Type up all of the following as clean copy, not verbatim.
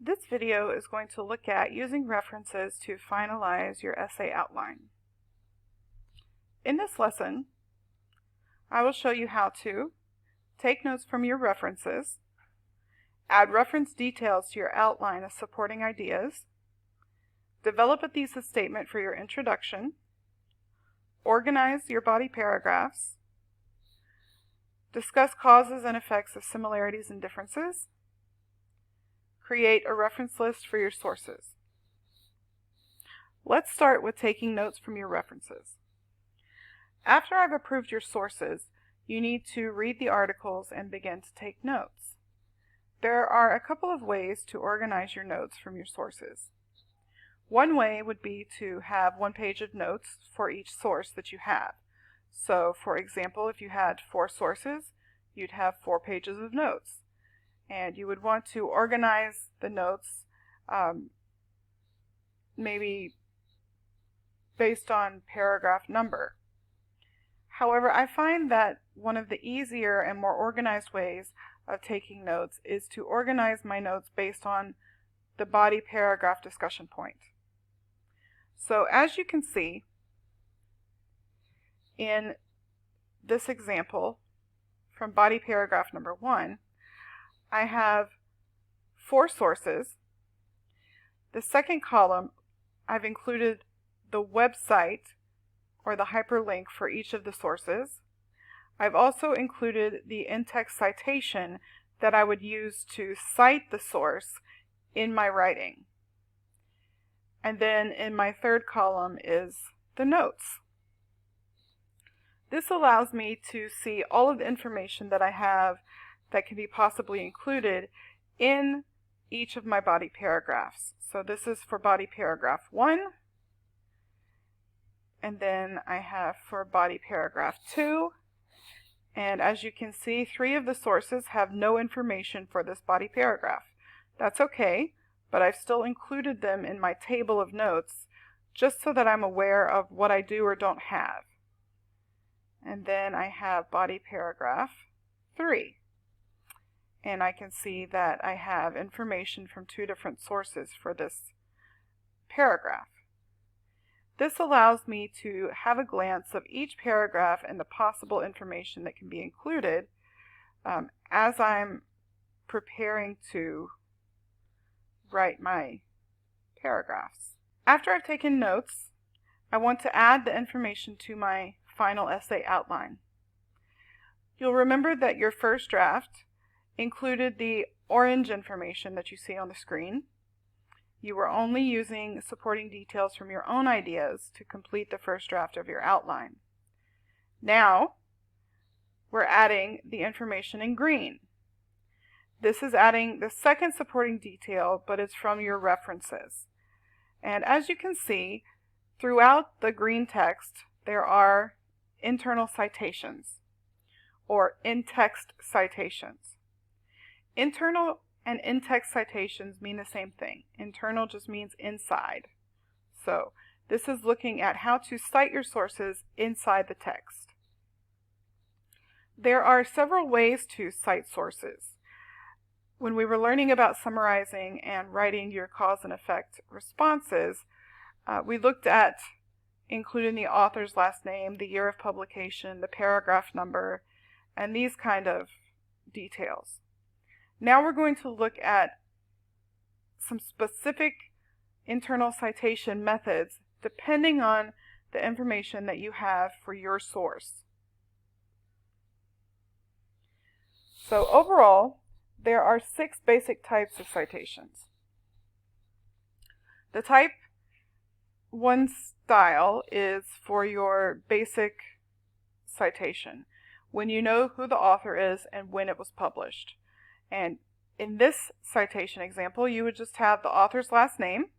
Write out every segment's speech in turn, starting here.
This video is going to look at using references to finalize your essay outline. In this lesson, I will show you how to take notes from your references, add reference details to your outline of supporting ideas, develop a thesis statement for your introduction, organize your body paragraphs, discuss causes and effects of similarities and differences, create a reference list for your sources. Let's start with taking notes from your references. After I've approved your sources, you need to read the articles and begin to take notes. There are a couple of ways to organize your notes from your sources. One way would be to have one page of notes for each source that you have. So, for example, if you had 4 sources, you'd have 4 pages of notes. And you would want to organize the notes maybe based on paragraph number. However, I find that one of the easier and more organized ways of taking notes is to organize my notes based on the body paragraph discussion point. So as you can see in this example from body paragraph number 1, I have 4 sources. The second column, I've included the website or the hyperlink for each of the sources. I've also included the in-text citation that I would use to cite the source in my writing. And then in my third column is the notes. This allows me to see all of the information that I have that can be possibly included in each of my body paragraphs. So this is for body paragraph 1, and then I have for body paragraph 2, and as you can see, 3 of the sources have no information for this body paragraph. That's okay, but I've still included them in my table of notes just so that I'm aware of what I do or don't have. And then I have body paragraph 3. And I can see that I have information from 2 different sources for this paragraph. This allows me to have a glance of each paragraph and the possible information that can be included as I'm preparing to write my paragraphs. After I've taken notes, I want to add the information to my final essay outline. You'll remember that your first draft included the orange information that you see on the screen. You were only using supporting details from your own ideas to complete the first draft of your outline. Now, we're adding the information in green. This is adding the second supporting detail, but it's from your references. And as you can see, throughout the green text, there are internal citations, or in-text citations. Internal and in-text citations mean the same thing. Internal just means inside. So this is looking at how to cite your sources inside the text. There are several ways to cite sources. When we were learning about summarizing and writing your cause and effect responses, we looked at including the author's last name, the year of publication, the paragraph number, and these kind of details. Now we're going to look at some specific internal citation methods depending on the information that you have for your source. So overall, there are 6 basic types of citations. The type 1 style is for your basic citation, when you know who the author is and when it was published. And in this citation example, you would just have the author's last name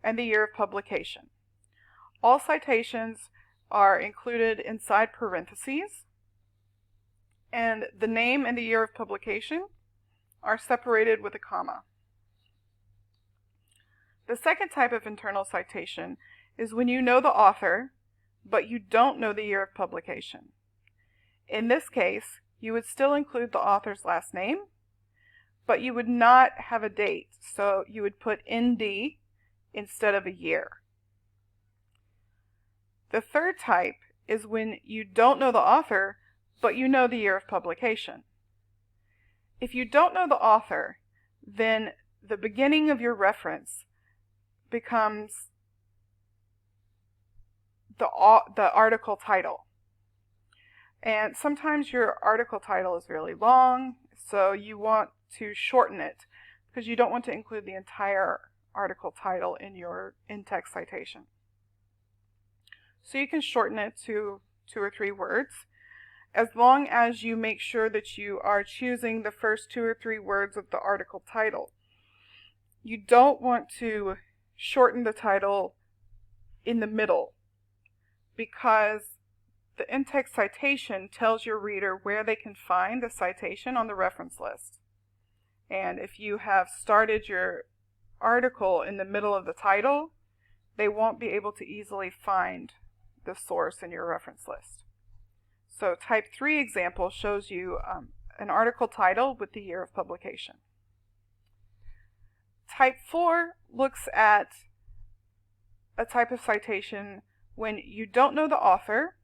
and the year of publication. All citations are included inside parentheses, and the name and the year of publication are separated with a comma. The second type of internal citation is when you know the author, but you don't know the year of publication. In this case, you would still include the author's last name, but you would not have a date. So you would put ND instead of a year. The third type is when you don't know the author, but you know the year of publication. If you don't know the author, then the beginning of your reference becomes the article title. And sometimes your article title is really long, so you want to shorten it because you don't want to include the entire article title in your in-text citation. So you can shorten it to 2 or 3 words, as long as you make sure that you are choosing the first 2 or 3 words of the article title. You don't want to shorten the title in the middle, because the in-text citation tells your reader where they can find the citation on the reference list. And if you have started your article in the middle of the title, they won't be able to easily find the source in your reference list. So type 3 example shows you an article title with the year of publication. Type 4 looks at a type of citation when you don't know the author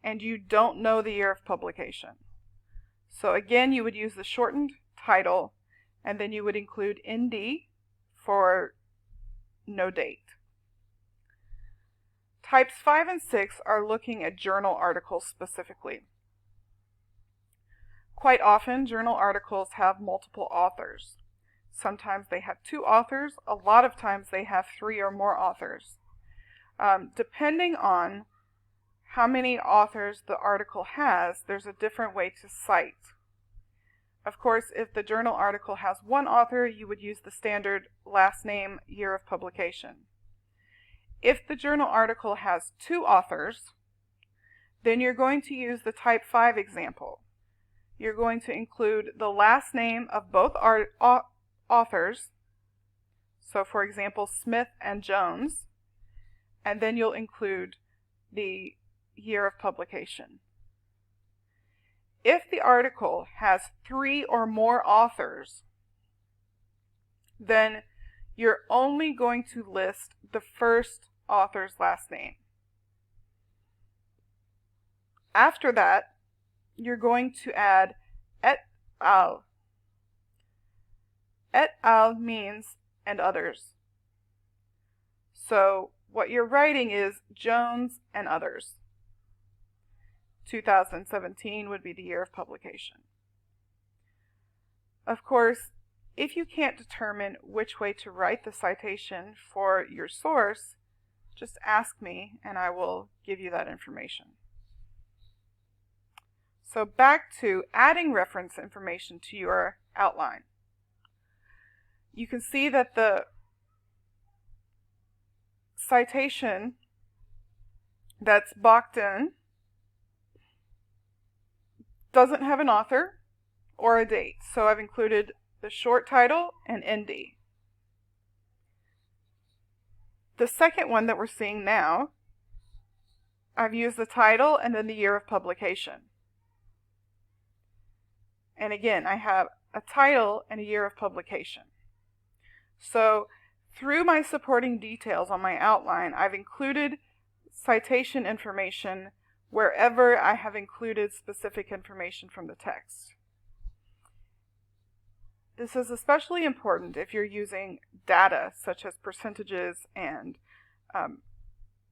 and you don't know the year of publication. So again, you would use the shortened title, and then you would include ND for no date. Types 5 and 6 are looking at journal articles specifically. Quite often, journal articles have multiple authors. Sometimes they have 2 authors. A lot of times they have 3 or more authors. Depending on how many authors the article has, there's a different way to cite. Of course, if the journal article has 1 author, you would use the standard last name, year of publication. If the journal article has 2 authors, then you're going to use the type 5 example. You're going to include the last name of both authors, so for example, Smith and Jones, and then you'll include the year of publication. If the article has 3 or more authors, then you're only going to list the first author's last name. After that, you're going to add et al. Et al means and others. So what you're writing is Jones and others. 2017 would be the year of publication. Of course, if you can't determine which way to write the citation for your source, just ask me and I will give you that information. So back to adding reference information to your outline. You can see that the citation that's boxed in doesn't have an author or a date. So I've included the short title and ND. The second one that we're seeing now, I've used the title and then the year of publication. And again, I have a title and a year of publication. So through my supporting details on my outline, I've included citation information wherever I have included specific information from the text. This is especially important if you're using data such as percentages and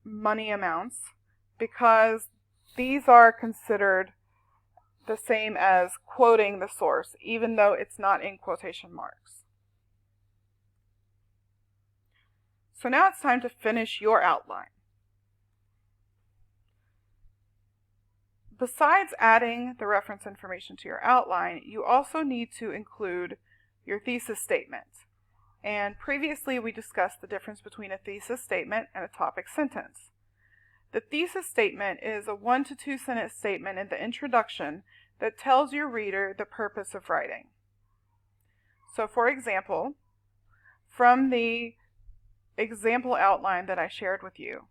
money amounts, because these are considered the same as quoting the source, even though it's not in quotation marks. So now it's time to finish your outline. Besides adding the reference information to your outline, you also need to include your thesis statement. And previously we discussed the difference between a thesis statement and a topic sentence. The thesis statement is a 1 to 2 sentence statement in the introduction that tells your reader the purpose of writing. So for example, from the example outline that I shared with you,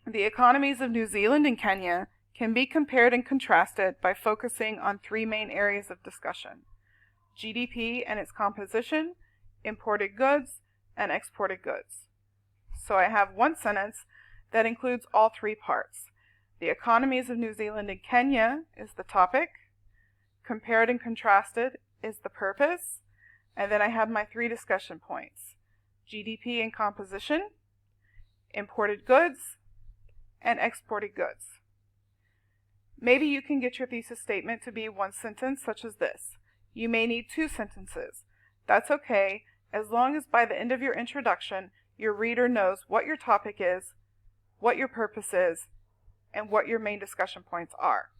the economies of New Zealand and Kenya can be compared and contrasted by focusing on three main areas of discussion: GDP and its composition, imported goods, and exported goods. So I have one sentence that includes all three parts. The economies of New Zealand and Kenya is the topic, compared and contrasted is the purpose, and then I have my three discussion points: GDP and composition, imported goods, and exported goods. Maybe you can get your thesis statement to be one sentence, such as this. You may need two sentences. That's okay, as long as by the end of your introduction, your reader knows what your topic is, what your purpose is, and what your main discussion points are.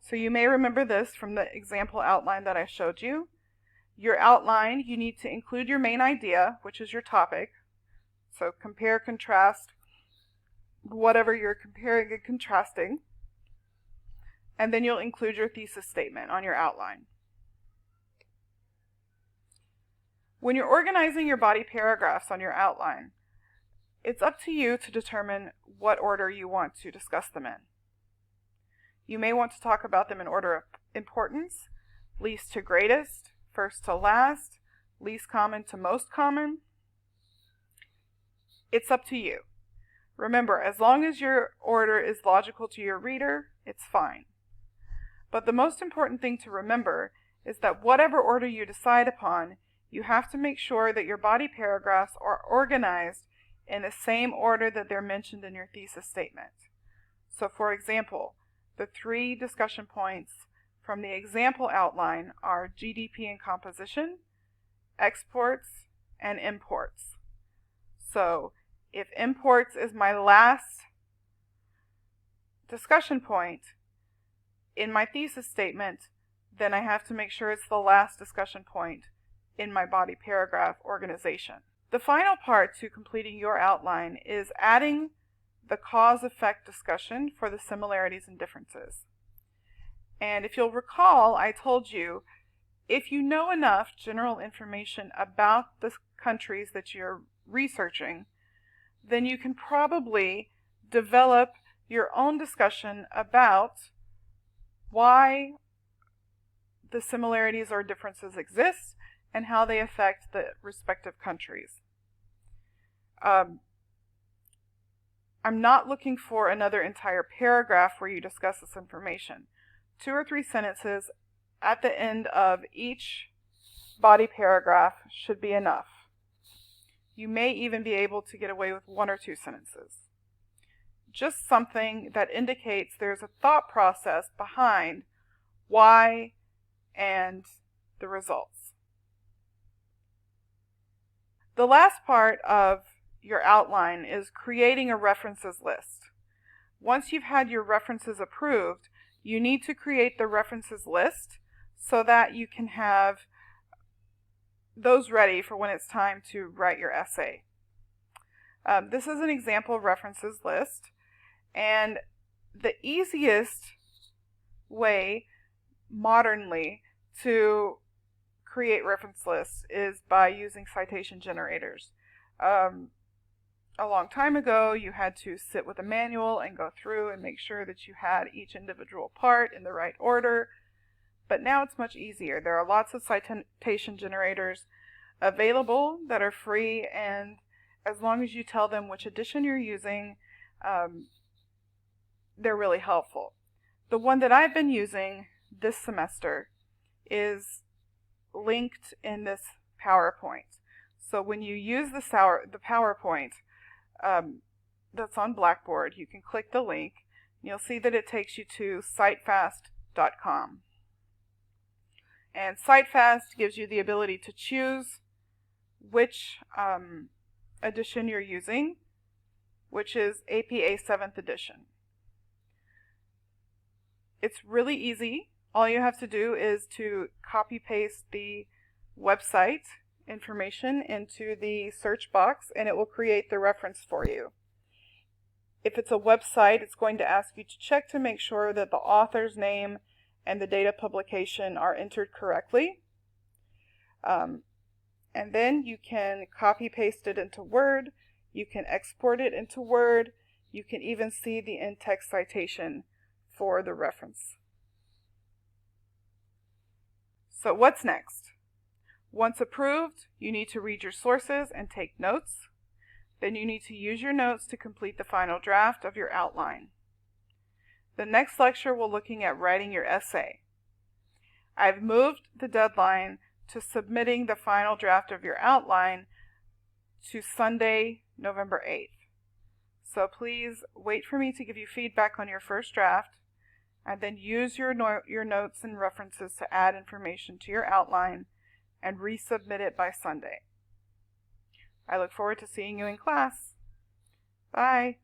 So you may remember this from the example outline that I showed you. Your outline, you need to include your main idea, which is your topic. So compare, contrast, whatever you're comparing and contrasting. And then you'll include your thesis statement on your outline. When you're organizing your body paragraphs on your outline, it's up to you to determine what order you want to discuss them in. You may want to talk about them in order of importance, least to greatest, first to last, least common to most common. It's up to you. Remember, as long as your order is logical to your reader, it's fine. But the most important thing to remember is that whatever order you decide upon, you have to make sure that your body paragraphs are organized in the same order that they're mentioned in your thesis statement. So for example, the three discussion points from the example outline are GDP and composition, exports, and imports. So if imports is my last discussion point in my thesis statement, then I have to make sure it's the last discussion point in my body paragraph organization. The final part to completing your outline is adding the cause-effect discussion for the similarities and differences. And if you'll recall, I told you, if you know enough general information about the countries that you're researching, then you can probably develop your own discussion about why the similarities or differences exist and how they affect the respective countries. I'm not looking for another entire paragraph where you discuss this information. 2 or 3 sentences at the end of each body paragraph should be enough. You may even be able to get away with 1 or 2 sentences. Just something that indicates there's a thought process behind why and the results. The last part of your outline is creating a references list. Once you've had your references approved, you need to create the references list so that you can have those ready for when it's time to write your essay. This is an example references list, and the easiest way modernly to create reference lists is by using citation generators. A long time ago, you had to sit with a manual and go through and make sure that you had each individual part in the right order. But now it's much easier. There are lots of citation generators available that are free, and as long as you tell them which edition you're using, they're really helpful. The one that I've been using this semester is linked in this PowerPoint. So when you use the PowerPoint that's on Blackboard, you can click the link. And you'll see that it takes you to citefast.com. And Citefast gives you the ability to choose which edition you're using, which is APA 7th edition. It's really easy. All you have to do is to copy-paste the website information into the search box, and it will create the reference for you. If it's a website, it's going to ask you to check to make sure that the author's name and the date of publication are entered correctly. And then you can copy-paste it into Word. You can export it into Word. You can even see the in-text citation for the reference. So what's next? Once approved, you need to read your sources and take notes. Then you need to use your notes to complete the final draft of your outline. The next lecture we're looking at writing your essay. I've moved the deadline to submitting the final draft of your outline to Sunday, November 8th. So please wait for me to give you feedback on your first draft, and then use your notes and references to add information to your outline and resubmit it by Sunday. I look forward to seeing you in class. Bye.